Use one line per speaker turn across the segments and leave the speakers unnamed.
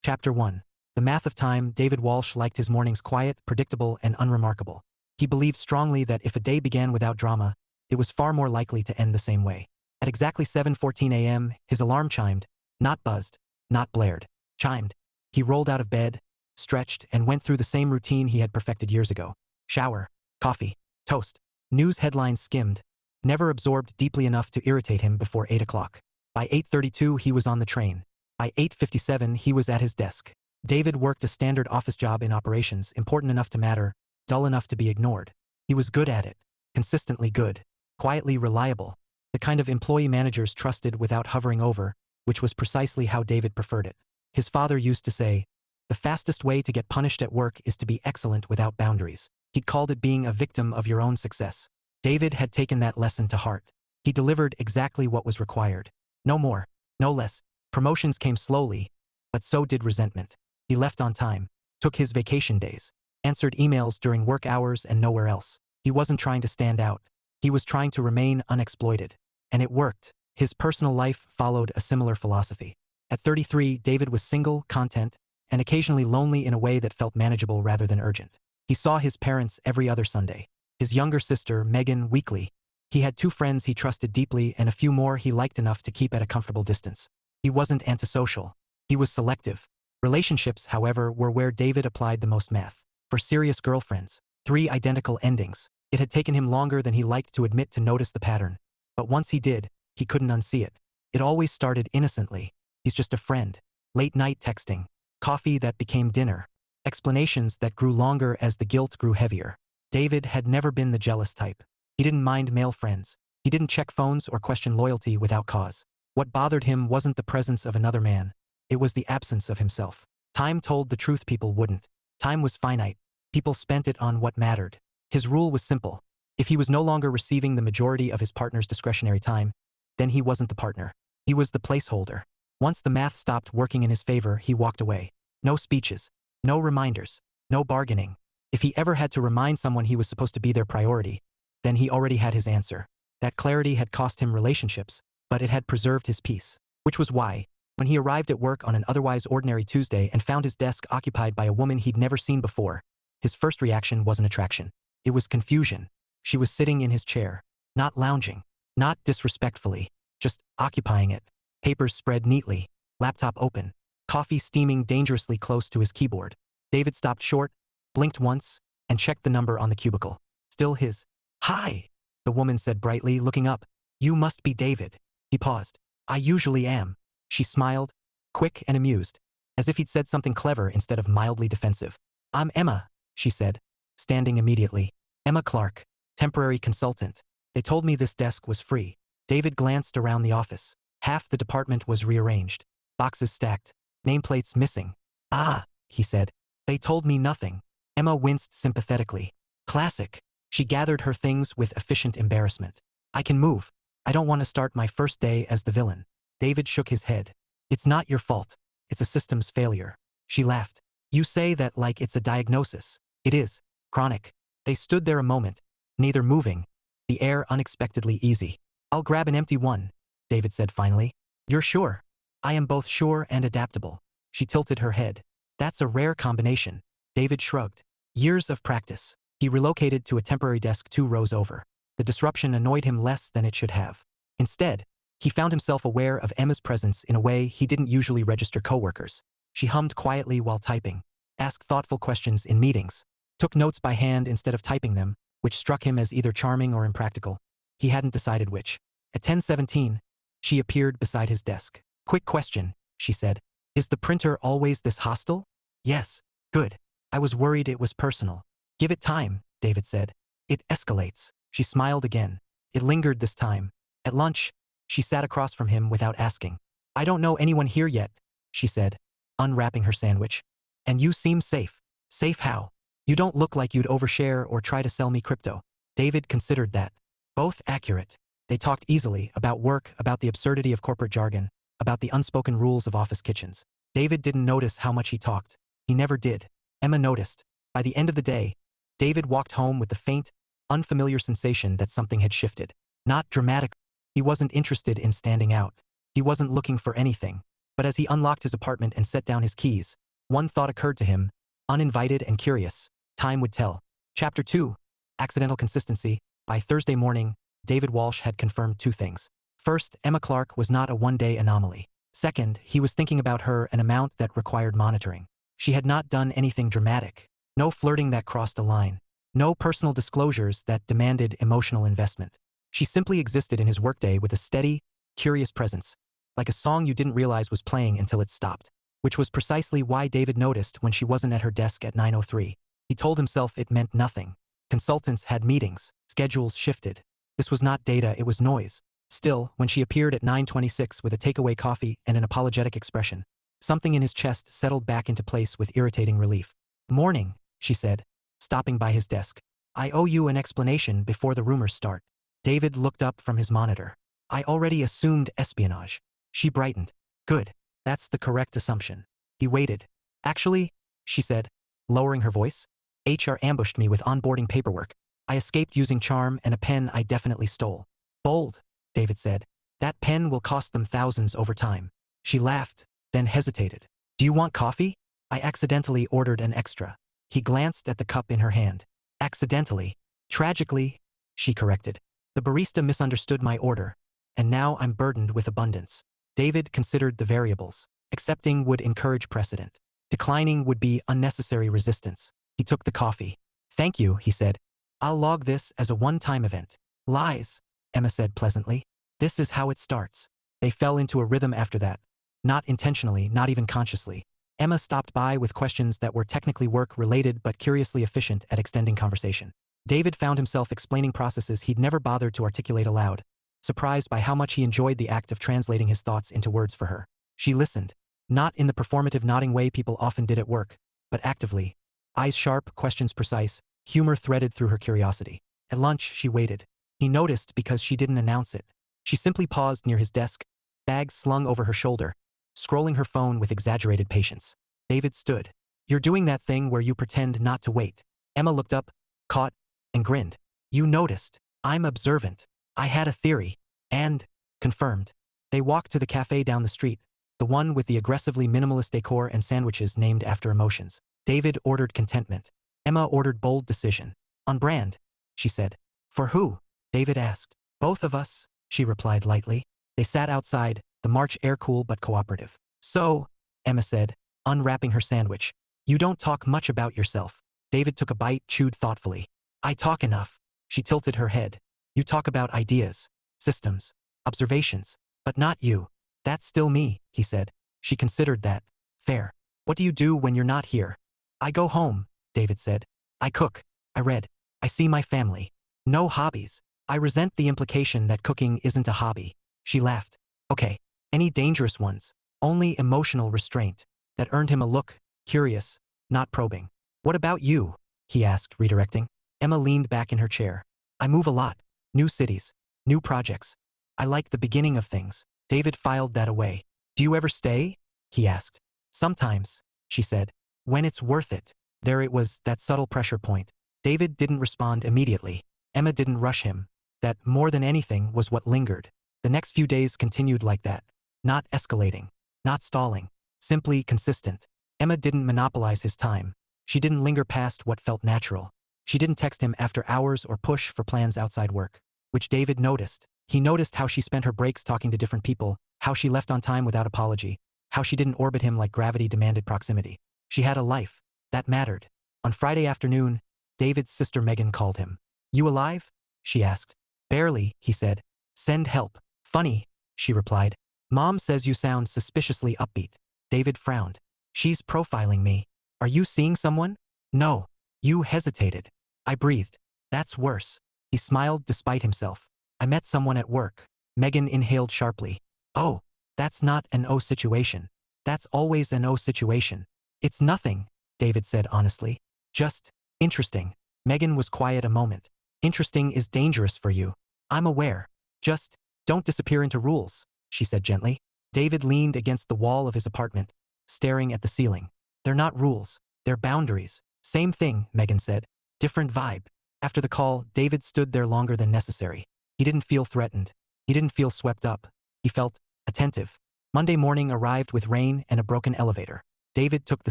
Chapter 1. The Math of Time. David Walsh liked his mornings quiet, predictable, and unremarkable. He believed strongly that if a day began without drama, it was far more likely to end the same way. At exactly 7:14 a.m., his alarm chimed, not buzzed, not blared, chimed. He rolled out of bed, stretched, and went through the same routine he had perfected years ago. Shower, coffee, toast. News headlines skimmed, never absorbed deeply enough to irritate him before 8 o'clock. By 8:32 he was on the train. By 8:57 he was at his desk. David worked a standard office job in operations, important enough to matter, dull enough to be ignored. He was good at it, consistently good, quietly reliable, the kind of employee managers trusted without hovering over, which was precisely how David preferred it. His father used to say, "The fastest way to get punished at work is to be excellent without boundaries." He'd called it being a victim of your own success. David had taken that lesson to heart. He delivered exactly what was required. No more, no less. Promotions came slowly, but so did resentment. He left on time, took his vacation days, answered emails during work hours and nowhere else. He wasn't trying to stand out. He was trying to remain unexploited. And it worked. His personal life followed a similar philosophy. At 33, David was single, content, and occasionally lonely in a way that felt manageable rather than urgent. He saw his parents every other Sunday. His younger sister, Megan, weekly. He had 2 friends he trusted deeply and a few more he liked enough to keep at a comfortable distance. He wasn't antisocial. He was selective. Relationships, however, were where David applied the most math. For serious girlfriends, 3 identical endings. It had taken him longer than he liked to admit to notice the pattern. But once he did, he couldn't unsee it. It always started innocently. He's just a friend. Late night texting. Coffee that became dinner. Explanations that grew longer as the guilt grew heavier. David had never been the jealous type. He didn't mind male friends. He didn't check phones or question loyalty without cause. What bothered him wasn't the presence of another man. It was the absence of himself. Time told the truth people wouldn't. Time was finite. People spent it on what mattered. His rule was simple. If he was no longer receiving the majority of his partner's discretionary time, then he wasn't the partner. He was the placeholder. Once the math stopped working in his favor, he walked away. No speeches. No reminders. No bargaining. If he ever had to remind someone he was supposed to be their priority, then he already had his answer. That clarity had cost him relationships, but it had preserved his peace. Which was why, when he arrived at work on an otherwise ordinary Tuesday and found his desk occupied by a woman he'd never seen before, his first reaction wasn't attraction. It was confusion. She was sitting in his chair, not lounging, not disrespectfully, just occupying it. Papers spread neatly, laptop open, coffee steaming dangerously close to his keyboard. David stopped short, blinked once, and checked the number on the cubicle. Still his. "Hi," the woman said brightly, looking up. "You must be David." He paused. "I usually am." She smiled, quick and amused, as if he'd said something clever instead of mildly defensive. "I'm Emma," she said, standing immediately. "Emma Clarke, temporary consultant. They told me this desk was free." David glanced around the office. Half the department was rearranged. Boxes stacked. Nameplates missing. "Ah," he said. "They told me nothing." Emma winced sympathetically. "Classic." She gathered her things with efficient embarrassment. "I can move. I don't want to start my first day as the villain." David shook his head. "It's not your fault. It's a system's failure." She laughed. "You say that like it's a diagnosis. It is. Chronic." They stood there a moment, neither moving, the air unexpectedly easy. "I'll grab an empty one," David said finally. "You're sure?" "I am both sure and adaptable." She tilted her head. "That's a rare combination." David shrugged. "Years of practice." He relocated to a temporary desk 2 rows over. The disruption annoyed him less than it should have. Instead, he found himself aware of Emma's presence in a way he didn't usually register coworkers. She hummed quietly while typing, asked thoughtful questions in meetings, took notes by hand instead of typing them, which struck him as either charming or impractical. He hadn't decided which. At 10:17, she appeared beside his desk. "Quick question," she said. "Is the printer always this hostile?" "Yes." "Good. I was worried it was personal." "Give it time," David said. "It escalates." She smiled again. It lingered this time. At lunch, she sat across from him without asking. "I don't know anyone here yet," she said, unwrapping her sandwich. "And you seem safe." "Safe how?" "You don't look like you'd overshare or try to sell me crypto." David considered that. Both accurate. They talked easily about work, about the absurdity of corporate jargon, about the unspoken rules of office kitchens. David didn't notice how much he talked. He never did. Emma noticed. By the end of the day, David walked home with the faint, unfamiliar sensation that something had shifted. Not dramatically. He wasn't interested in standing out. He wasn't looking for anything. But as he unlocked his apartment and set down his keys, one thought occurred to him, uninvited and curious. Time would tell. Chapter 2. Accidental Consistency. By Thursday morning, David Walsh had confirmed two things. First, Emma Clarke was not a one-day anomaly. Second, he was thinking about her an amount that required monitoring. She had not done anything dramatic. No flirting that crossed a line. No personal disclosures that demanded emotional investment. She simply existed in his workday with a steady, curious presence, like a song you didn't realize was playing until it stopped, which was precisely why David noticed when she wasn't at her desk at 9:03. He told himself it meant nothing. Consultants had meetings, schedules shifted. This was not data, it was noise. Still, when she appeared at 9:26 with a takeaway coffee and an apologetic expression, something in his chest settled back into place with irritating relief. "Morning," she said, stopping by his desk. "I owe you an explanation before the rumors start." David looked up from his monitor. "I already assumed espionage." She brightened. "Good. That's the correct assumption." He waited. "Actually," she said, lowering her voice, "HR ambushed me with onboarding paperwork. I escaped using charm and a pen I definitely stole." "Bold," David said. "That pen will cost them thousands over time." She laughed, then hesitated. "Do you want coffee?" "I accidentally ordered an extra." He glanced at the cup in her hand. "Accidentally." "Tragically," she corrected. "The barista misunderstood my order, and now I'm burdened with abundance." David considered the variables. Accepting would encourage precedent. Declining would be unnecessary resistance. He took the coffee. "Thank you," he said. "I'll log this as a one-time event." "Lies," Emma said pleasantly. "This is how it starts." They fell into a rhythm after that. Not intentionally, not even consciously. Emma stopped by with questions that were technically work-related but curiously efficient at extending conversation. David found himself explaining processes he'd never bothered to articulate aloud, surprised by how much he enjoyed the act of translating his thoughts into words for her. She listened, not in the performative nodding way people often did at work, but actively. Eyes sharp, questions precise, humor threaded through her curiosity. At lunch, she waited. He noticed because she didn't announce it. She simply paused near his desk, bag slung over her shoulder, scrolling her phone with exaggerated patience. David stood. "You're doing that thing where you pretend not to wait." Emma looked up, caught, and grinned. "You noticed. I'm observant. I had a theory." And, confirmed. They walked to the cafe down the street, the one with the aggressively minimalist decor and sandwiches named after emotions. David ordered contentment. Emma ordered bold decision. "On brand," she said. "For who?" David asked. "Both of us," she replied lightly. They sat outside, the March air cool but cooperative. "So," Emma said, unwrapping her sandwich, "you don't talk much about yourself." David took a bite, chewed thoughtfully. "I talk enough." She tilted her head. "You talk about ideas, systems, observations, but not you." "That's still me," he said. She considered that. "Fair. What do you do when you're not here?" "I go home," David said. "I cook. I read. I see my family. No hobbies." "I resent the implication that cooking isn't a hobby." She laughed. "Okay. Any dangerous ones?" "Only emotional restraint." That earned him a look, curious, not probing. "What about you?" he asked, redirecting. Emma leaned back in her chair. "I move a lot. New cities. New projects. I like the beginning of things." David filed that away. "Do you ever stay?" he asked. "Sometimes," she said. "When it's worth it." There it was, that subtle pressure point. David didn't respond immediately. Emma didn't rush him. That, more than anything, was what lingered. The next few days continued like that. Not escalating. Not stalling. Simply consistent. Emma didn't monopolize his time. She didn't linger past what felt natural. She didn't text him after hours or push for plans outside work. Which David noticed. He noticed how she spent her breaks talking to different people, how she left on time without apology, how she didn't orbit him like gravity demanded proximity. She had a life. That mattered. On Friday afternoon, David's sister Megan called him. "You alive?" she asked. "Barely," he said. "Send help." "Funny," she replied. "Mom says you sound suspiciously upbeat." David frowned. "She's profiling me." "Are you seeing someone?" "No." "You hesitated." I breathed. "That's worse." He smiled despite himself. "I met someone at work." Megan inhaled sharply. "Oh, that's not an O situation. That's always an O situation." "It's nothing," David said honestly. "Just interesting." Megan was quiet a moment. "Interesting is dangerous for you. I'm aware. Just don't disappear into rules," she said gently. David leaned against the wall of his apartment, staring at the ceiling. "They're not rules. They're boundaries." "Same thing," Megan said. "Different vibe." After the call, David stood there longer than necessary. He didn't feel threatened. He didn't feel swept up. He felt attentive. Monday morning arrived with rain and a broken elevator. David took the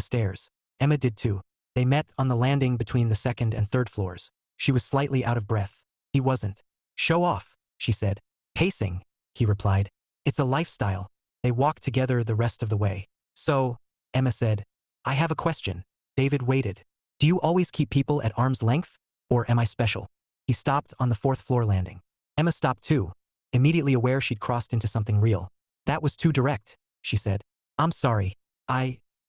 stairs. Emma did too. They met on the landing between the second and third floors. She was slightly out of breath. He wasn't. Show off, she said. Pacing, he replied. It's a lifestyle. They walked together the rest of the way. So, Emma said, I have a question. David waited. Do you always keep people at arm's length? Or am I special? He stopped on the fourth floor landing. Emma stopped too, immediately aware she'd crossed into something real. That was too direct, she said. I'm sorry.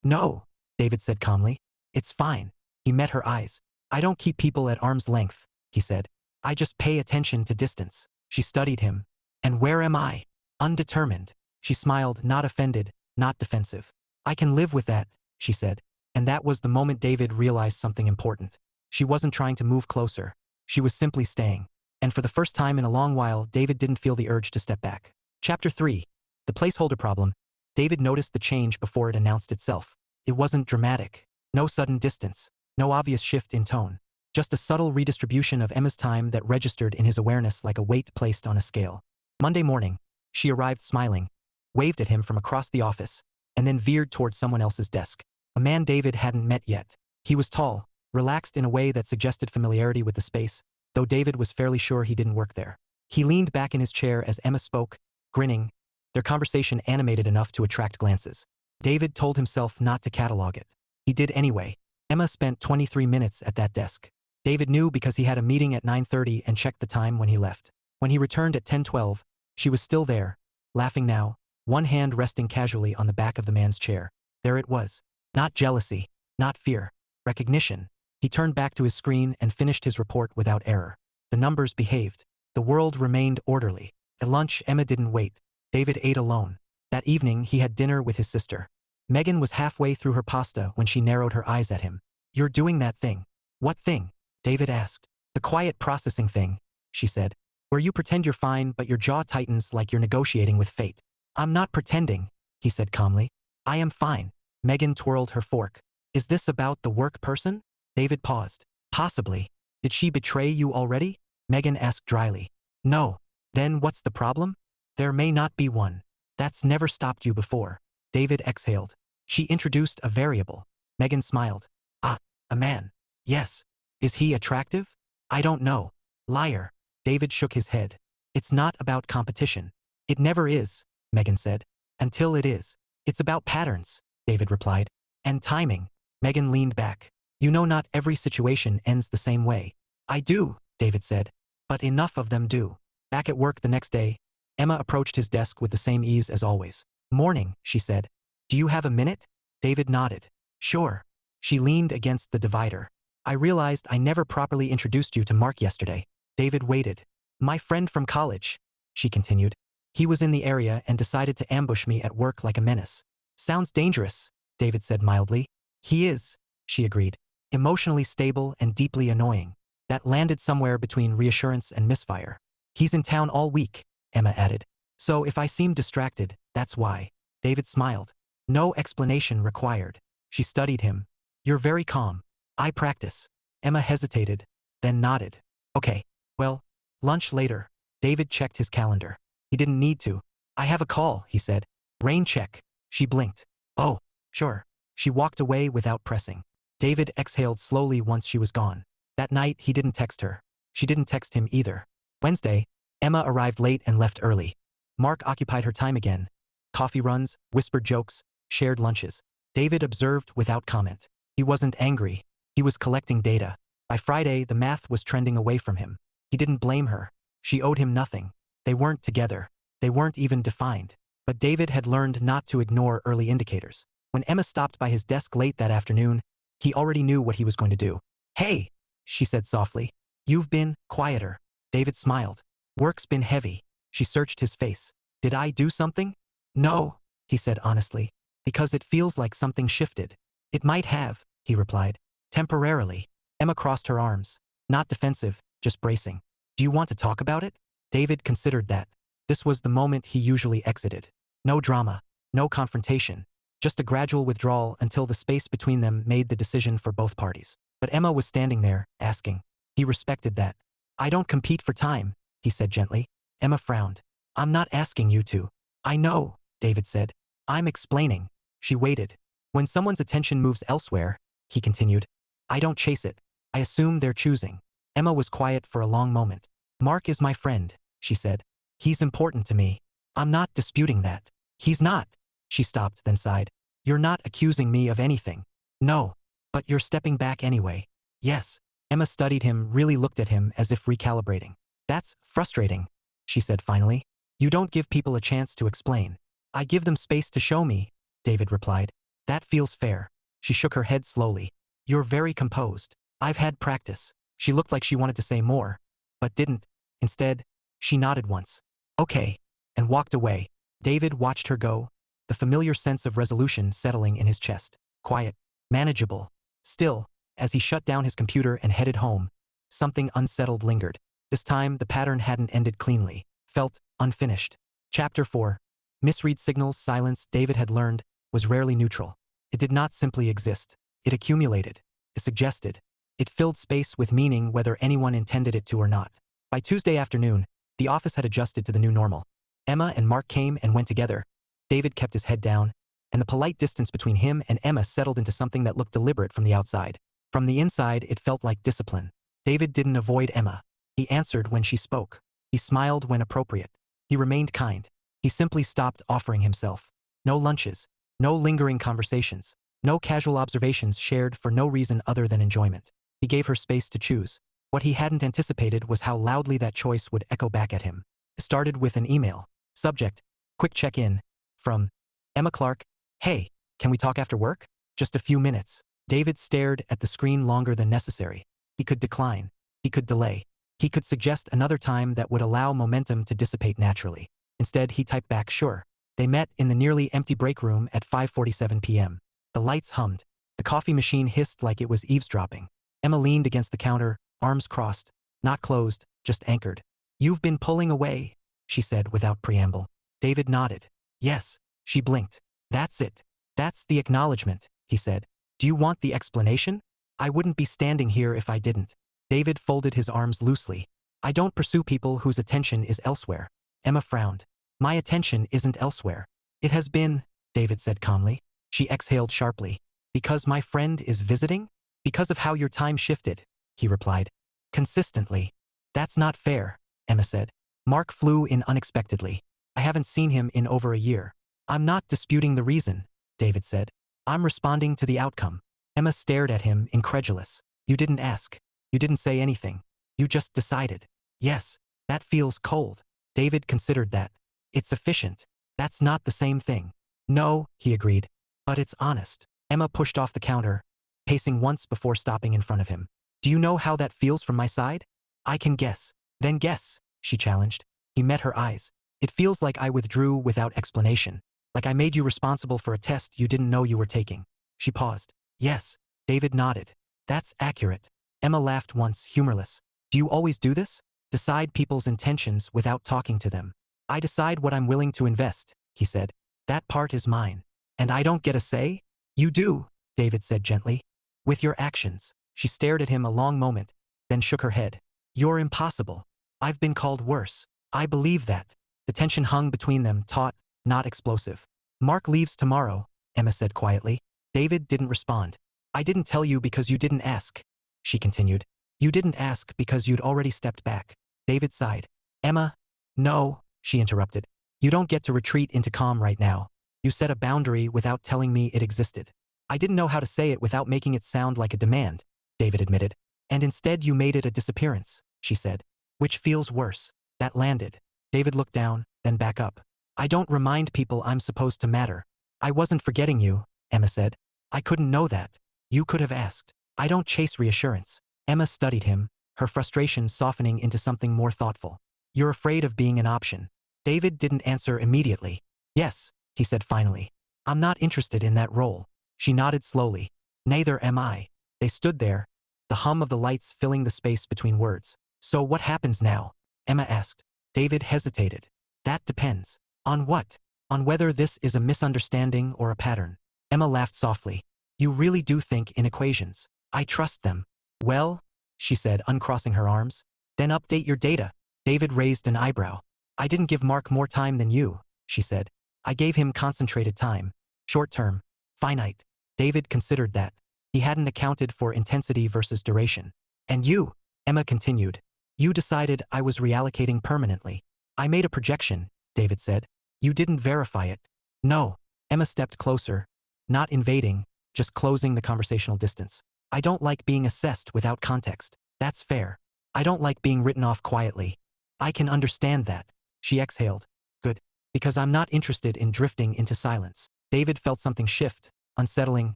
No, David said calmly. It's fine. He met her eyes. I don't keep people at arm's length, he said. I just pay attention to distance. She studied him. And where am I? Undetermined. She smiled, not offended, not defensive. I can live with that, she said. And that was the moment David realized something important. She wasn't trying to move closer. She was simply staying. And for the first time in a long while, David didn't feel the urge to step back. Chapter 3. The placeholder problem. David noticed the change before it announced itself. It wasn't dramatic. No sudden distance. No obvious shift in tone. Just a subtle redistribution of Emma's time that registered in his awareness like a weight placed on a scale. Monday morning, she arrived smiling, waved at him from across the office, and then veered toward someone else's desk. A man David hadn't met yet. He was tall, relaxed in a way that suggested familiarity with the space, though David was fairly sure he didn't work there. He leaned back in his chair as Emma spoke, grinning, their conversation animated enough to attract glances. David told himself not to catalog it. He did anyway. Emma spent 23 minutes at that desk. David knew because he had a meeting at 9:30 and checked the time when he left. When he returned at 10:12, she was still there, laughing now, one hand resting casually on the back of the man's chair. There it was. Not jealousy, not fear, recognition. He turned back to his screen and finished his report without error. The numbers behaved. The world remained orderly. At lunch, Emma didn't wait. David ate alone. That evening, he had dinner with his sister. Megan was halfway through her pasta when she narrowed her eyes at him. You're doing that thing. What thing? David asked. The quiet processing thing, she said. Where you pretend you're fine but your jaw tightens like you're negotiating with fate. I'm not pretending, he said calmly. I am fine. Megan twirled her fork. Is this about the work person? David paused. Possibly. Did she betray you already? Megan asked dryly. No. Then what's the problem? There may not be one. That's never stopped you before. David exhaled. She introduced a variable. Megan smiled. Ah, a man. Yes. Is he attractive? I don't know. Liar. David shook his head. It's not about competition. It never is, Megan said. Until it is. It's about patterns, David replied. And timing. Megan leaned back. You know not every situation ends the same way. I do, David said. But enough of them do. Back at work the next day, Emma approached his desk with the same ease as always. Morning, she said. Do you have a minute? David nodded. Sure. She leaned against the divider. I realized I never properly introduced you to Mark yesterday. David waited. My friend from college, she continued. He was in the area and decided to ambush me at work like a menace. Sounds dangerous, David said mildly. He is, she agreed. Emotionally stable and deeply annoying. That landed somewhere between reassurance and misfire. He's in town all week, Emma added. So if I seem distracted, that's why. David smiled. No explanation required. She studied him. You're very calm. I practice. Emma hesitated, then nodded. Okay, well, lunch later. David checked his calendar. He didn't need to. I have a call, he said. Rain check. She blinked. Oh, sure. She walked away without pressing. David exhaled slowly once she was gone. That night, he didn't text her. She didn't text him either. Wednesday, Emma arrived late and left early. Mark occupied her time again. Coffee runs, whispered jokes, shared lunches. David observed without comment. He wasn't angry. He was collecting data. By Friday, the math was trending away from him. He didn't blame her. She owed him nothing. They weren't together. They weren't even defined. But David had learned not to ignore early indicators. When Emma stopped by his desk late that afternoon, he already knew what he was going to do. Hey, she said softly. You've been quieter. David smiled. Work's been heavy. She searched his face. Did I do something? No, he said honestly. Because it feels like something shifted. It might have, he replied. Temporarily. Emma crossed her arms. Not defensive, just bracing. Do you want to talk about it? David considered that. This was the moment he usually exited. No drama. No confrontation. Just a gradual withdrawal until the space between them made the decision for both parties. But Emma was standing there, asking. He respected that. I don't compete for time, he said gently. Emma frowned. I'm not asking you to. I know, David said. I'm explaining. She waited. When someone's attention moves elsewhere, he continued, I don't chase it. I assume they're choosing. Emma was quiet for a long moment. Mark is my friend, she said. He's important to me. I'm not disputing that. He's not. She stopped, then sighed. You're not accusing me of anything. No. But you're stepping back anyway. Yes. Emma studied him, really looked at him as if recalibrating. That's frustrating, she said finally. You don't give people a chance to explain. I give them space to show me, David replied. That feels fair. She shook her head slowly. You're very composed. I've had practice. She looked like she wanted to say more, but didn't. Instead, she nodded once. Okay, and walked away. David watched her go, the familiar sense of resolution settling in his chest. Quiet, manageable. Still, as he shut down his computer and headed home, something unsettled lingered. This time, the pattern hadn't ended cleanly. Felt unfinished. Chapter 4. Misread signals. Silence, David had learned, was rarely neutral. It did not simply exist. It accumulated. It suggested. It filled space with meaning whether anyone intended it to or not. By Tuesday afternoon, the office had adjusted to the new normal. Emma and Mark came and went together. David kept his head down, and the polite distance between him and Emma settled into something that looked deliberate from the outside. From the inside, it felt like discipline. David didn't avoid Emma. He answered when she spoke. He smiled when appropriate. He remained kind. He simply stopped offering himself. No lunches. No lingering conversations. No casual observations shared for no reason other than enjoyment. He gave her space to choose. What he hadn't anticipated was how loudly that choice would echo back at him. It started with an email. Subject, quick check-in. From Emma Clarke. Hey, can we talk after work? Just a few minutes. David stared at the screen longer than necessary. He could decline. He could delay. He could suggest another time that would allow momentum to dissipate naturally. Instead, he typed back, sure. They met in the nearly empty break room at 5:47 p.m. The lights hummed. The coffee machine hissed like it was eavesdropping. Emma leaned against the counter, arms crossed, not closed, just anchored. You've been pulling away, she said without preamble. David nodded. Yes, she blinked. That's it. That's the acknowledgement, he said. Do you want the explanation? I wouldn't be standing here if I didn't. David folded his arms loosely. I don't pursue people whose attention is elsewhere. Emma frowned. My attention isn't elsewhere. It has been, David said calmly. She exhaled sharply. Because my friend is visiting? Because of how your time shifted, he replied. Consistently. That's not fair, Emma said. Mark flew in unexpectedly. I haven't seen him in over a year. I'm not disputing the reason, David said. I'm responding to the outcome. Emma stared at him, incredulous. You didn't ask. You didn't say anything. You just decided. Yes, that feels cold. David considered that. It's efficient. That's not the same thing. No, he agreed. But it's honest. Emma pushed off the counter, pacing once before stopping in front of him. Do you know how that feels from my side? I can guess. Then guess, she challenged. He met her eyes. It feels like I withdrew without explanation. Like I made you responsible for a test you didn't know you were taking. She paused. Yes, David nodded. That's accurate. Emma laughed once, humorless. Do you always do this? Decide people's intentions without talking to them. I decide what I'm willing to invest, he said. That part is mine. And I don't get a say? You do, David said gently. With your actions. She stared at him a long moment, then shook her head. You're impossible. I've been called worse. I believe that. The tension hung between them, taut, not explosive. Mark leaves tomorrow, Emma said quietly. David didn't respond. I didn't tell you because you didn't ask, she continued. You didn't ask because you'd already stepped back. David sighed. Emma, no, she interrupted. You don't get to retreat into calm right now. You set a boundary without telling me it existed. I didn't know how to say it without making it sound like a demand, David admitted. And instead you made it a disappearance, she said. Which feels worse. That landed. David looked down, then back up. I don't remind people I'm supposed to matter. I wasn't forgetting you, Emma said. I couldn't know that. You could have asked. I don't chase reassurance. Emma studied him, her frustration softening into something more thoughtful. You're afraid of being an option. David didn't answer immediately. Yes, he said finally. I'm not interested in that role. She nodded slowly. Neither am I. They stood there, the hum of the lights filling the space between words. So what happens now? Emma asked. David hesitated. That depends. On what? On whether this is a misunderstanding or a pattern. Emma laughed softly. You really do think in equations. I trust them. Well, she said, uncrossing her arms. Then update your data. David raised an eyebrow. I didn't give Mark more time than you, she said. I gave him concentrated time. Short-term. Finite. David considered that. He hadn't accounted for intensity versus duration. And you, Emma continued. You decided I was reallocating permanently. I made a projection, David said. You didn't verify it. No. Emma stepped closer. Not invading, just closing the conversational distance. I don't like being assessed without context. That's fair. I don't like being written off quietly. I can understand that. She exhaled. Good. Because I'm not interested in drifting into silence. David felt something shift, unsettling,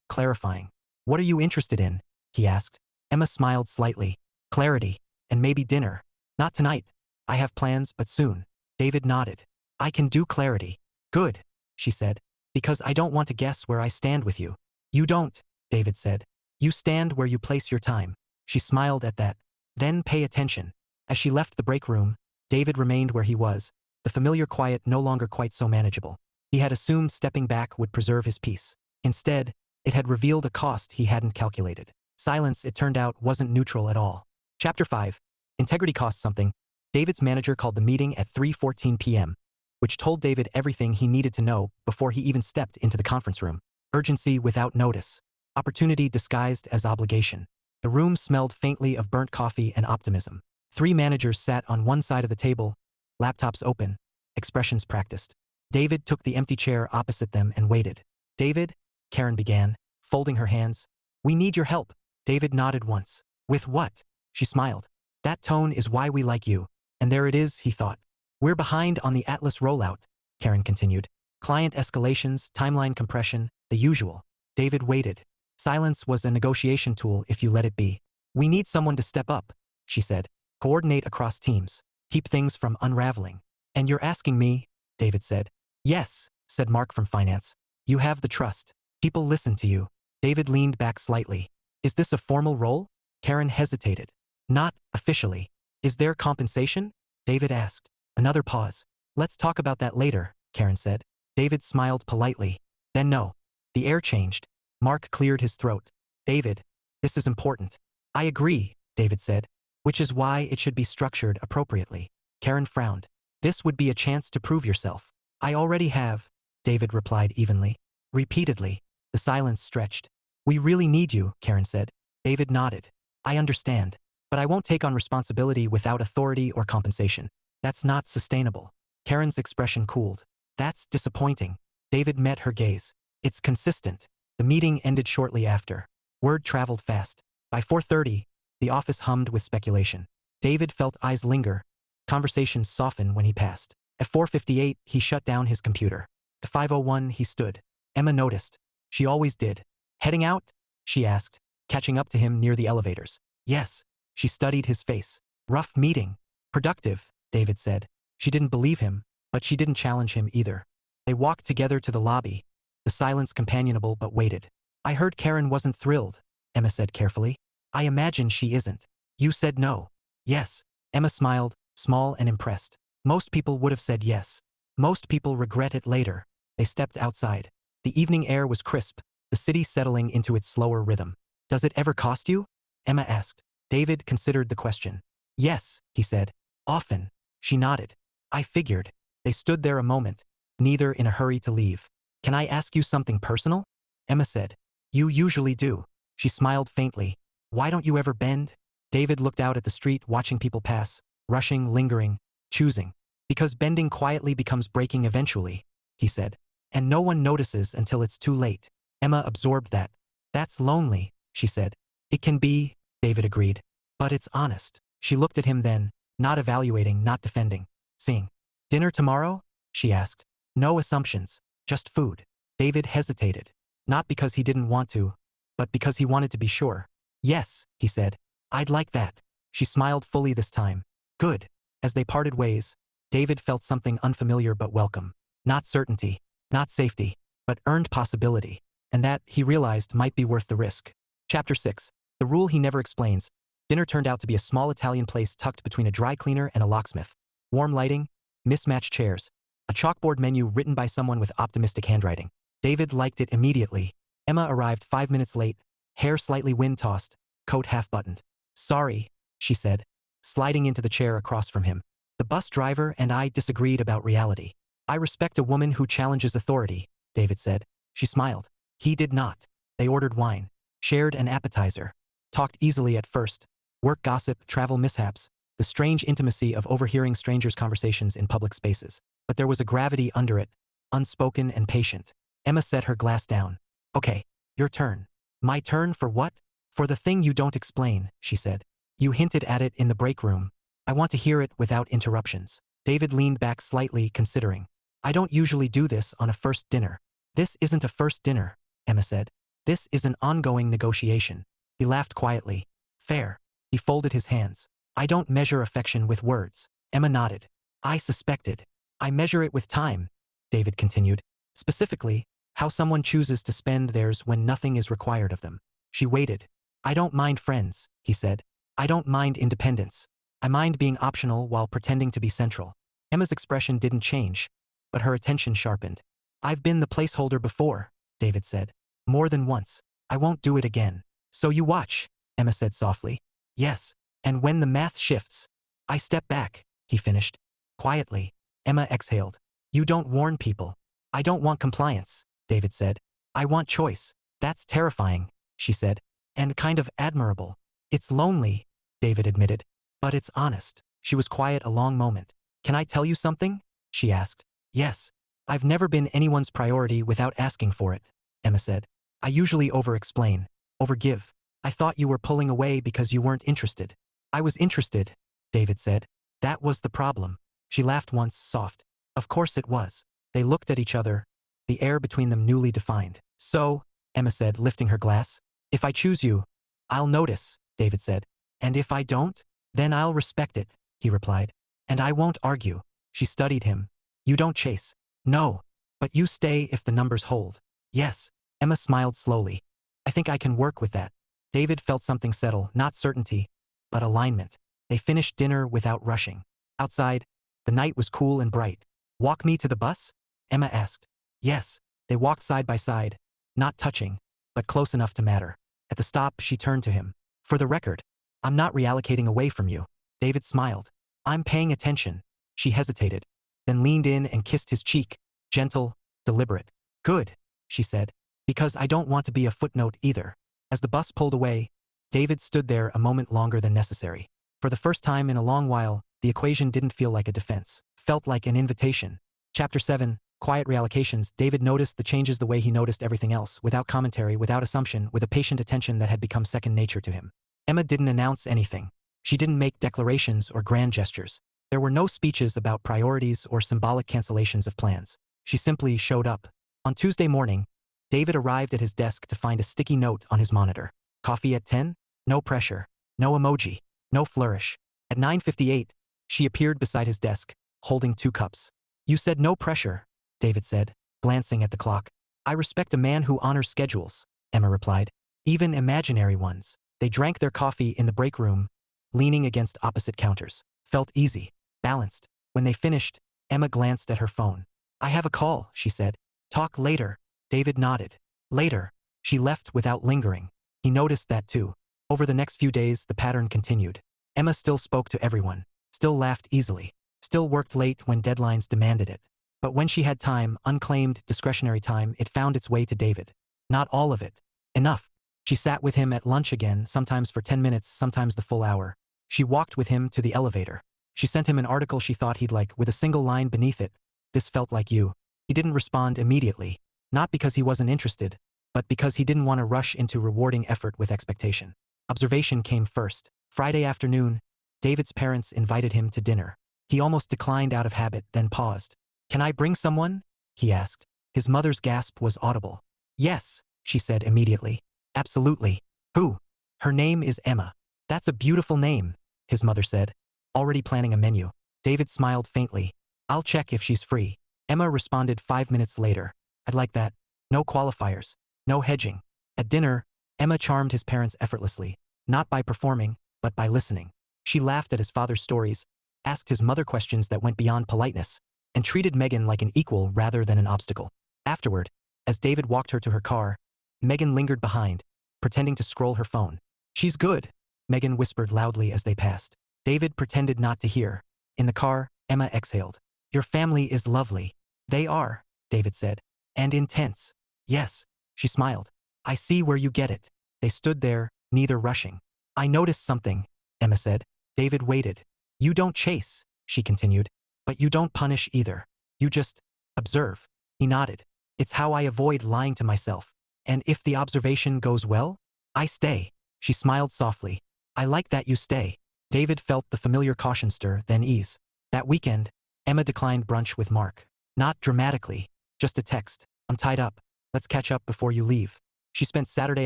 clarifying. What are you interested in? He asked. Emma smiled slightly. Clarity. And maybe dinner. Not tonight. I have plans, but soon. David nodded. I can do clarity. Good, she said. Because I don't want to guess where I stand with you. You don't, David said. You stand where you place your time. She smiled at that. Then pay attention. As she left the break room, David remained where he was, the familiar quiet no longer quite so manageable. He had assumed stepping back would preserve his peace. Instead, it had revealed a cost he hadn't calculated. Silence, it turned out, wasn't neutral at all. Chapter 5. Integrity costs something. David's manager called the meeting at 3:14 p.m., which told David everything he needed to know before he even stepped into the conference room. Urgency without notice. Opportunity disguised as obligation. The room smelled faintly of burnt coffee and optimism. 3 managers sat on one side of the table, laptops open, expressions practiced. David took the empty chair opposite them and waited. David, Karen began, folding her hands. We need your help. David nodded once. With what? She smiled. That tone is why we like you. And there it is, he thought. We're behind on the Atlas rollout, Karen continued. Client escalations, timeline compression, the usual. David waited. Silence was a negotiation tool if you let it be. We need someone to step up, she said. Coordinate across teams. Keep things from unraveling. And you're asking me, David said. Yes, said Mark from finance. You have the trust. People listen to you. David leaned back slightly. Is this a formal role? Karen hesitated. Not officially. Is there compensation? David asked. Another pause. Let's talk about that later, Karen said. David smiled politely. Then no. The air changed. Mark cleared his throat. David, this is important. I agree, David said. Which is why it should be structured appropriately. Karen frowned. This would be a chance to prove yourself. I already have, David replied evenly. Repeatedly. The silence stretched. We really need you, Karen said. David nodded. I understand. But I won't take on responsibility without authority or compensation. That's not sustainable. Karen's expression cooled. That's disappointing. David met her gaze. It's consistent. The meeting ended shortly after. Word traveled fast. By 4:30, the office hummed with speculation. David felt eyes linger. Conversations soften when he passed. At 4:58, he shut down his computer. At 5:01, he stood. Emma noticed. She always did. Heading out? She asked, catching up to him near the elevators. Yes. She studied his face. Rough meeting. Productive, David said. She didn't believe him, but she didn't challenge him either. They walked together to the lobby. The silence companionable but waited. I heard Karen wasn't thrilled, Emma said carefully. I imagine she isn't. You said no. Yes. Emma smiled, small and impressed. Most people would have said yes. Most people regret it later. They stepped outside. The evening air was crisp, the city settling into its slower rhythm. Does it ever cost you? Emma asked. David considered the question. Yes, he said. Often. She nodded. I figured. They stood there a moment, neither in a hurry to leave. Can I ask you something personal? Emma said. You usually do. She smiled faintly. Why don't you ever bend? David looked out at the street watching people pass, rushing, lingering, choosing. Because bending quietly becomes breaking eventually, he said. And no one notices until it's too late. Emma absorbed that. That's lonely, she said. It can be, David agreed. But it's honest. She looked at him then, not evaluating, not defending. Seeing. Dinner tomorrow? She asked. No assumptions. Just food. David hesitated. Not because he didn't want to, but because he wanted to be sure. Yes, he said. I'd like that. She smiled fully this time. Good. As they parted ways, David felt something unfamiliar but welcome. Not certainty, not safety, but earned possibility. And that, he realized, might be worth the risk. Chapter 6. The rule he never explains. Dinner turned out to be a small Italian place tucked between a dry cleaner and a locksmith. Warm lighting, mismatched chairs, a chalkboard menu written by someone with optimistic handwriting. David liked it immediately. Emma arrived 5 minutes late, hair slightly wind-tossed, coat half-buttoned. Sorry, she said, sliding into the chair across from him. The bus driver and I disagreed about reality. I respect a woman who challenges authority, David said. She smiled. He did not. They ordered wine, shared an appetizer, talked easily at first. Work gossip, travel mishaps, the strange intimacy of overhearing strangers' conversations in public spaces. But there was a gravity under it, unspoken and patient. Emma set her glass down. Okay, your turn. My turn for what? For the thing you don't explain, she said. You hinted at it in the break room. I want to hear it without interruptions. David leaned back slightly, considering. I don't usually do this on a first dinner. This isn't a first dinner, Emma said. This is an ongoing negotiation. He laughed quietly. Fair. He folded his hands. I don't measure affection with words. Emma nodded. I suspected. I measure it with time, David continued. Specifically, how someone chooses to spend theirs when nothing is required of them. She waited. I don't mind friends, he said. I don't mind independence. I mind being optional while pretending to be central. Emma's expression didn't change, but her attention sharpened. I've been the placeholder before, David said. More than once. I won't do it again. So you watch, Emma said softly. Yes. And when the math shifts, I step back, he finished. Quietly. Emma exhaled. You don't warn people. I don't want compliance, David said. I want choice. That's terrifying, she said. And kind of admirable. It's lonely, David admitted. But it's honest. She was quiet a long moment. Can I tell you something? She asked. Yes. I've never been anyone's priority without asking for it, Emma said. I usually over-explain, over-give. I thought you were pulling away because you weren't interested. I was interested, David said. That was the problem. She laughed once, soft. Of course it was. They looked at each other, the air between them newly defined. So, Emma said, lifting her glass, if I choose you, I'll notice, David said. And if I don't, then I'll respect it, he replied. And I won't argue. She studied him. You don't chase. No. But you stay if the numbers hold. Yes. Emma smiled slowly. I think I can work with that. David felt something settle, not certainty, but alignment. They finished dinner without rushing. Outside, the night was cool and bright. Walk me to the bus? Emma asked. Yes. They walked side by side, not touching, but close enough to matter. At the stop, she turned to him. For the record, I'm not reallocating away from you. David smiled. I'm paying attention. She hesitated, then leaned in and kissed his cheek, gentle, deliberate. Good, she said, because I don't want to be a footnote either. As the bus pulled away, David stood there a moment longer than necessary. For the first time in a long while, the equation didn't feel like a defense, felt like an invitation. Chapter 7, Quiet Reallocations. David noticed the changes the way he noticed everything else, without commentary, without assumption, with a patient attention that had become second nature to him. Emma didn't announce anything. She didn't make declarations or grand gestures. There were no speeches about priorities or symbolic cancellations of plans. She simply showed up. On Tuesday morning, David arrived at his desk to find a sticky note on his monitor. Coffee at 10? No pressure. No emoji. No flourish. At 9:58, she appeared beside his desk, holding 2 cups. You said no pressure, David said, glancing at the clock. I respect a man who honors schedules, Emma replied. Even imaginary ones. They drank their coffee in the break room, leaning against opposite counters. Felt easy, balanced. When they finished, Emma glanced at her phone. I have a call, she said. Talk later. David nodded. Later. She left without lingering. He noticed that too. Over the next few days, the pattern continued. Emma still spoke to everyone, still laughed easily, still worked late when deadlines demanded it. But when she had time, unclaimed, discretionary time, it found its way to David. Not all of it. Enough. She sat with him at lunch again, sometimes for 10 minutes, sometimes the full hour. She walked with him to the elevator. She sent him an article she thought he'd like, with a single line beneath it. This felt like you. He didn't respond immediately. Not because he wasn't interested, but because he didn't want to rush into rewarding effort with expectation. Observation came first. Friday afternoon, David's parents invited him to dinner. He almost declined out of habit, then paused. Can I bring someone? He asked. His mother's gasp was audible. Yes, she said immediately. Absolutely. Who? Her name is Emma. That's a beautiful name, his mother said, already planning a menu. David smiled faintly. I'll check if she's free. Emma responded 5 minutes later. I'd like that. No qualifiers. No hedging. At dinner, Emma charmed his parents effortlessly, not by performing, but by listening. She laughed at his father's stories, asked his mother questions that went beyond politeness, and treated Megan like an equal rather than an obstacle. Afterward, as David walked her to her car, Megan lingered behind, pretending to scroll her phone. She's good, Megan whispered loudly as they passed. David pretended not to hear. In the car, Emma exhaled. Your family is lovely. They are, David said. And intense. Yes. She smiled. I see where you get it. They stood there, neither rushing. I noticed something, Emma said. David waited. You don't chase, she continued. But you don't punish either. You just observe. He nodded. It's how I avoid lying to myself. And if the observation goes well, I stay. She smiled softly. I like that you stay. David felt the familiar caution stir, then ease. That weekend, Emma declined brunch with Mark. Not dramatically, just a text. I'm tied up. Let's catch up before you leave. She spent Saturday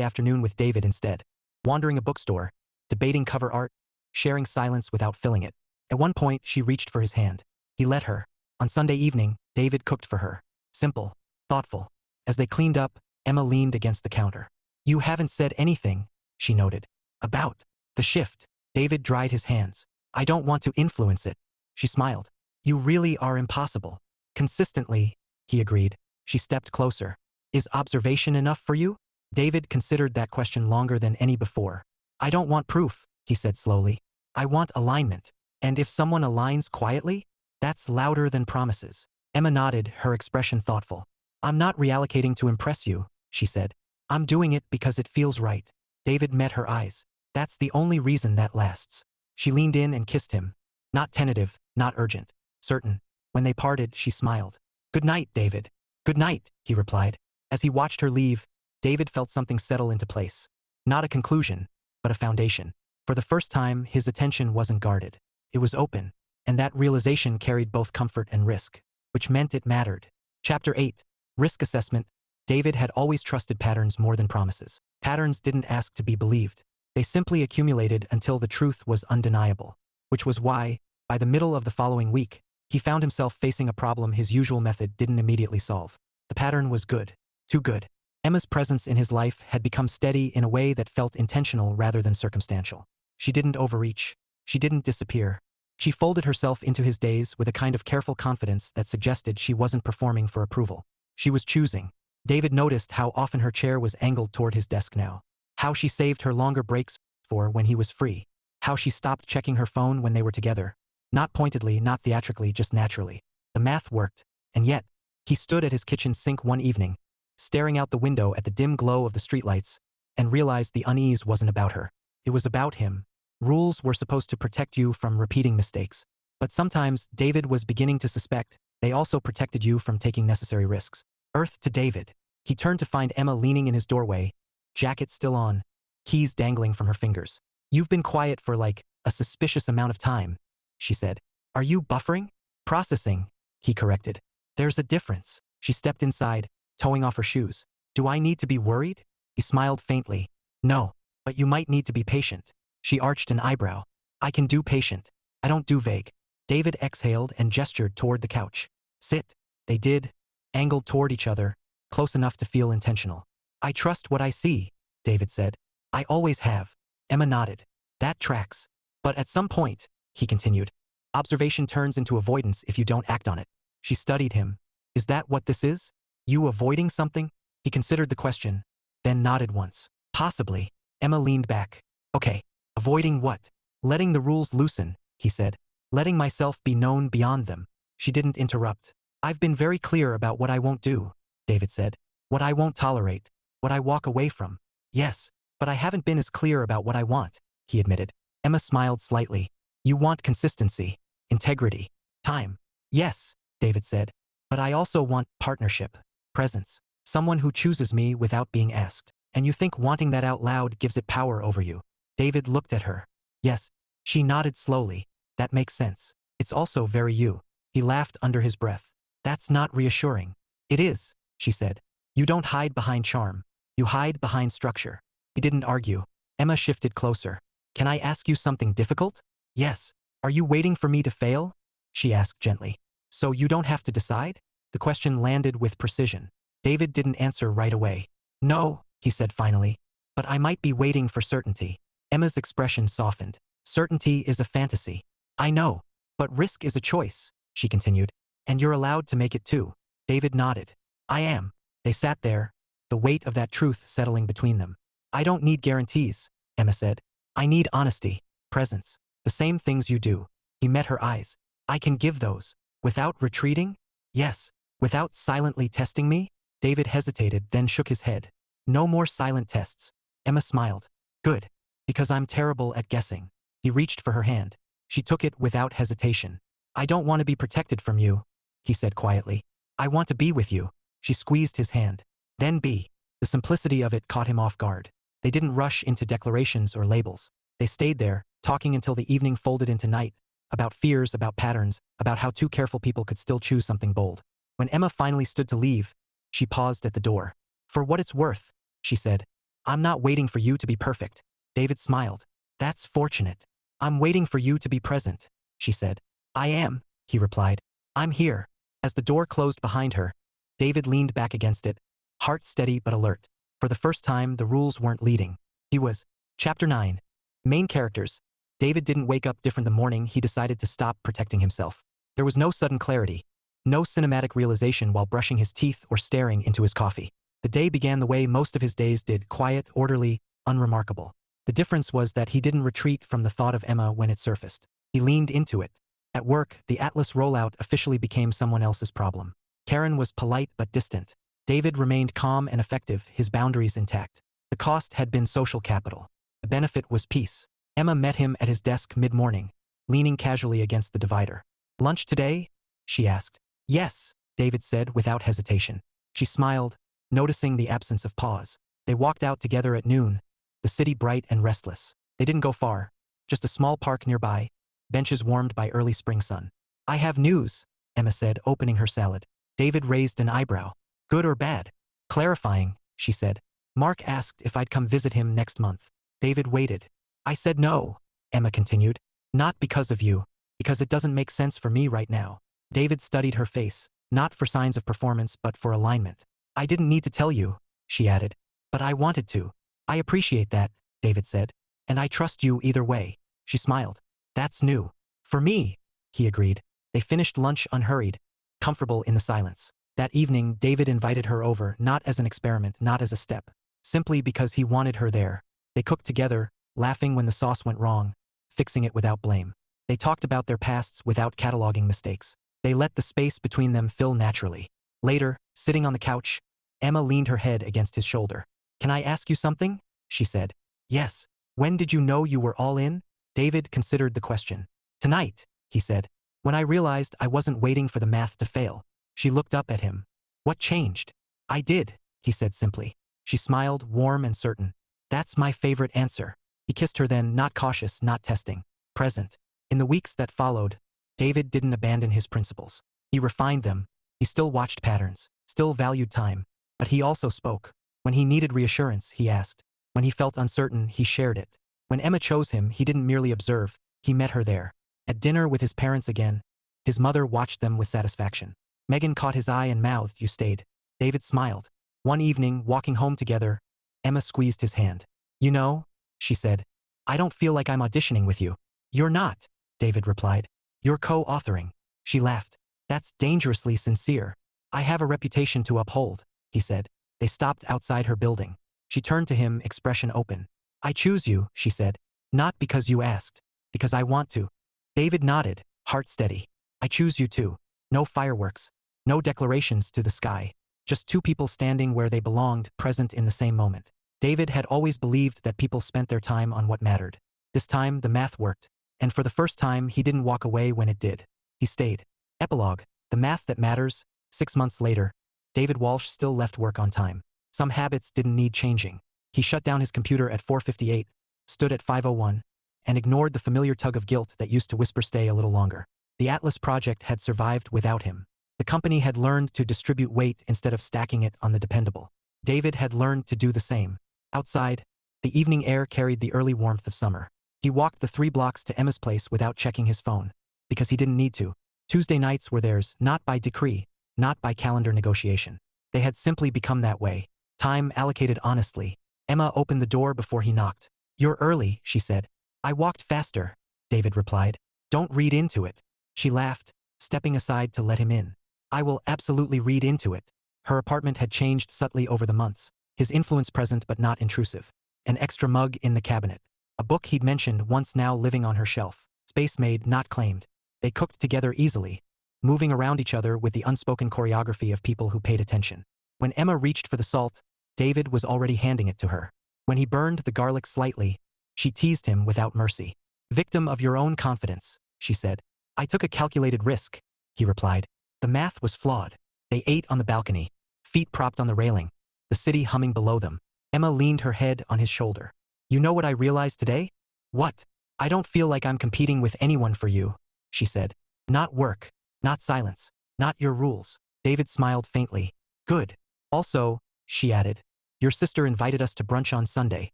afternoon with David instead, wandering a bookstore, debating cover art, sharing silence without filling it. At one point, she reached for his hand. He let her. On Sunday evening, David cooked for her. Simple, thoughtful. As they cleaned up, Emma leaned against the counter. You haven't said anything, she noted. About the shift. David dried his hands. I don't want to influence it. She smiled. You really are impossible. Consistently, he agreed. She stepped closer. Is observation enough for you? David considered that question longer than any before. I don't want proof, he said slowly. I want alignment. And if someone aligns quietly, that's louder than promises. Emma nodded, her expression thoughtful. I'm not reallocating to impress you, she said. I'm doing it because it feels right. David met her eyes. That's the only reason that lasts. She leaned in and kissed him. Not tentative, not urgent. Certain. When they parted, she smiled. Good night, David. Good night, he replied. As he watched her leave, David felt something settle into place. Not a conclusion, but a foundation. For the first time, his attention wasn't guarded. It was open, and that realization carried both comfort and risk, which meant it mattered. Chapter 8. Risk Assessment. David had always trusted patterns more than promises. Patterns didn't ask to be believed. They simply accumulated until the truth was undeniable. Which was why, by the middle of the following week, he found himself facing a problem his usual method didn't immediately solve. The pattern was good. Too good. Emma's presence in his life had become steady in a way that felt intentional rather than circumstantial. She didn't overreach. She didn't disappear. She folded herself into his days with a kind of careful confidence that suggested she wasn't performing for approval. She was choosing. David noticed how often her chair was angled toward his desk now. How she saved her longer breaks for when he was free. How she stopped checking her phone when they were together. Not pointedly, not theatrically, just naturally. The math worked. And yet, he stood at his kitchen sink one evening, staring out the window at the dim glow of the streetlights, and realized the unease wasn't about her. It was about him. Rules were supposed to protect you from repeating mistakes. But sometimes, David was beginning to suspect, they also protected you from taking necessary risks. Earth to David. He turned to find Emma leaning in his doorway, jacket still on, keys dangling from her fingers. You've been quiet for like a suspicious amount of time, she said. Are you buffering? Processing, he corrected. There's a difference. She stepped inside, towing off her shoes. Do I need to be worried? He smiled faintly. No, but you might need to be patient. She arched an eyebrow. I can do patient. I don't do vague. David exhaled and gestured toward the couch. Sit. They did, angled toward each other, close enough to feel intentional. I trust what I see, David said. I always have. Emma nodded. That tracks. But at some point, he continued, observation turns into avoidance if you don't act on it. She studied him. Is that what this is? You avoiding something? He considered the question, then nodded once. Possibly. Emma leaned back. Okay. Avoiding what? Letting the rules loosen, he said. Letting myself be known beyond them. She didn't interrupt. I've been very clear about what I won't do, David said. What I won't tolerate. What I walk away from. Yes, but I haven't been as clear about what I want, he admitted. Emma smiled slightly. You want consistency, integrity, time. Yes, David said. But I also want partnership, presence, someone who chooses me without being asked. And you think wanting that out loud gives it power over you. David looked at her. Yes. She nodded slowly. That makes sense. It's also very you. He laughed under his breath. That's not reassuring. It is, she said. You don't hide behind charm. You hide behind structure. He didn't argue. Emma shifted closer. Can I ask you something difficult? Yes. Are you waiting for me to fail? She asked gently. So you don't have to decide? The question landed with precision. David didn't answer right away. No, he said finally. But I might be waiting for certainty. Emma's expression softened. Certainty is a fantasy. I know. But risk is a choice, she continued. And you're allowed to make it too. David nodded. I am. They sat there, the weight of that truth settling between them. I don't need guarantees, Emma said. I need honesty, presence, the same things you do. He met her eyes. I can give those. Without retreating? Yes. Without silently testing me? David hesitated, then shook his head. No more silent tests. Emma smiled. Good. Because I'm terrible at guessing. He reached for her hand. She took it without hesitation. I don't want to be protected from you, he said quietly. I want to be with you. She squeezed his hand. Then be. The simplicity of it caught him off guard. They didn't rush into declarations or labels. They stayed there, talking until the evening folded into night, about fears, about patterns, about how two careful people could still choose something bold. When Emma finally stood to leave, she paused at the door. For what it's worth, she said. I'm not waiting for you to be perfect. David smiled. That's fortunate. I'm waiting for you to be present, she said. I am, he replied. I'm here. As the door closed behind her, David leaned back against it, heart steady but alert. For the first time, the rules weren't leading. He was. Chapter 9. Main characters. David didn't wake up different the morning he decided to stop protecting himself. There was no sudden clarity, no cinematic realization while brushing his teeth or staring into his coffee. The day began the way most of his days did, quiet, orderly, unremarkable. The difference was that he didn't retreat from the thought of Emma when it surfaced. He leaned into it. At work, the Atlas rollout officially became someone else's problem. Karen was polite but distant. David remained calm and effective, his boundaries intact. The cost had been social capital. The benefit was peace. Emma met him at his desk mid-morning, leaning casually against the divider. Lunch today? She asked. Yes, David said without hesitation. She smiled, noticing the absence of pause. They walked out together at noon, the city bright and restless. They didn't go far, just a small park nearby, benches warmed by early spring sun. I have news, Emma said, opening her salad. David raised an eyebrow. Good or bad? Clarifying, she said. Mark asked if I'd come visit him next month. David waited. I said no, Emma continued. Not because of you, because it doesn't make sense for me right now. David studied her face, not for signs of performance but for alignment. I didn't need to tell you, she added. But I wanted to. I appreciate that, David said. And I trust you either way. She smiled. That's new. For me, he agreed. They finished lunch unhurried, comfortable in the silence. That evening, David invited her over, not as an experiment, not as a step, simply because he wanted her there. They cooked together, laughing when the sauce went wrong, fixing it without blame. They talked about their pasts without cataloging mistakes. They let the space between them fill naturally. Later, sitting on the couch, Emma leaned her head against his shoulder. Can I ask you something? She said. Yes. When did you know you were all in? David considered the question. Tonight, he said. When I realized I wasn't waiting for the math to fail. She looked up at him. What changed? I did, he said simply. She smiled, warm and certain. That's my favorite answer. He kissed her then, not cautious, not testing. Present. In the weeks that followed, David didn't abandon his principles. He refined them. He still watched patterns, still valued time. But he also spoke. When he needed reassurance, he asked. When he felt uncertain, he shared it. When Emma chose him, he didn't merely observe, he met her there. At dinner with his parents again, his mother watched them with satisfaction. Megan caught his eye and mouthed, you stayed. David smiled. One evening, walking home together, Emma squeezed his hand. You know, she said, I don't feel like I'm auditioning with you. You're not, David replied. You're co-authoring. She laughed. That's dangerously sincere. I have a reputation to uphold, he said. They stopped outside her building. She turned to him, expression open. I choose you, she said. Not because you asked. Because I want to. David nodded, heart steady. I choose you too. No fireworks. No declarations to the sky. Just two people standing where they belonged, present in the same moment. David had always believed that people spent their time on what mattered. This time, the math worked. And for the first time, he didn't walk away when it did. He stayed. Epilogue. The math that matters. 6 months later, David Walsh still left work on time. Some habits didn't need changing. He shut down his computer at 4:58, stood at 5:01, and ignored the familiar tug of guilt that used to whisper stay a little longer. The Atlas project had survived without him. The company had learned to distribute weight instead of stacking it on the dependable. David had learned to do the same. Outside, the evening air carried the early warmth of summer. He walked the 3 blocks to Emma's place without checking his phone. Because he didn't need to. Tuesday nights were theirs, not by decree, not by calendar negotiation. They had simply become that way. Time allocated honestly. Emma opened the door before he knocked. You're early, she said. I walked faster, David replied. Don't read into it. She laughed, stepping aside to let him in. I will absolutely read into it. Her apartment had changed subtly over the months. His influence present but not intrusive. An extra mug in the cabinet. A book he'd mentioned once now living on her shelf. Space made, not claimed. They cooked together easily. moving around each other with the unspoken choreography of people who paid attention. When Emma reached for the salt, David was already handing it to her. When he burned the garlic slightly, she teased him without mercy. "Victim of your own confidence," she said. "I took a calculated risk," he replied. The math was flawed. They ate on the balcony, feet propped on the railing, the city humming below them. Emma leaned her head on his shoulder. "You know what I realized today?" "What?" "I don't feel like I'm competing with anyone for you," she said. "Not work, not silence, not your rules." David smiled faintly. "Good. Also," she added, "your sister invited us to brunch on Sunday."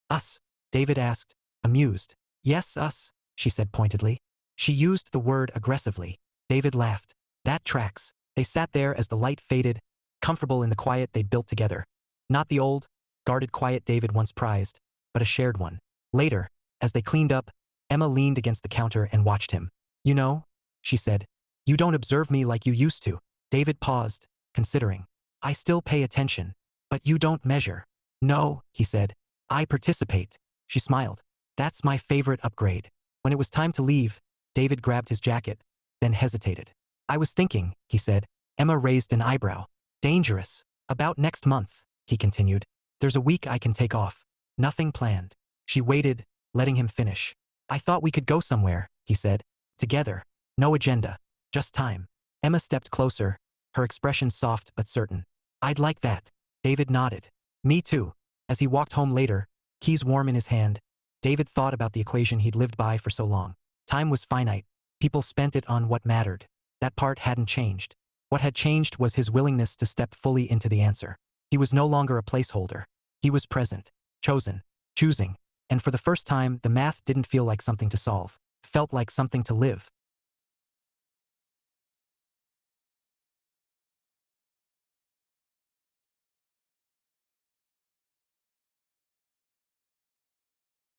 "Us?" David asked, amused. "Yes, us," she said pointedly. She used the word aggressively. David laughed. "That tracks." They sat there as the light faded, comfortable in the quiet they'd built together. Not the old, guarded quiet David once prized, but a shared one. Later, as they cleaned up, Emma leaned against the counter and watched him. "You know," she said, "you don't observe me like you used to." David paused, considering. "I still pay attention, but you don't measure." "No," he said. "I participate." She smiled. "That's my favorite upgrade." When it was time to leave, David grabbed his jacket, then hesitated. "I was thinking," he said. Emma raised an eyebrow. "Dangerous. About next month," he continued. "There's a week I can take off. Nothing planned." She waited, letting him finish. "I thought we could go somewhere," he said. "Together. No agenda. Just time." Emma stepped closer, her expression soft but certain. "I'd like that." David nodded. "Me too." As he walked home later, keys warm in his hand, David thought about the equation he'd lived by for so long. Time was finite. People spent it on what mattered. That part hadn't changed. What had changed was his willingness to step fully into the answer. He was no longer a placeholder. He was present, chosen, choosing. And for the first time, the math didn't feel like something to solve. It felt like something to live.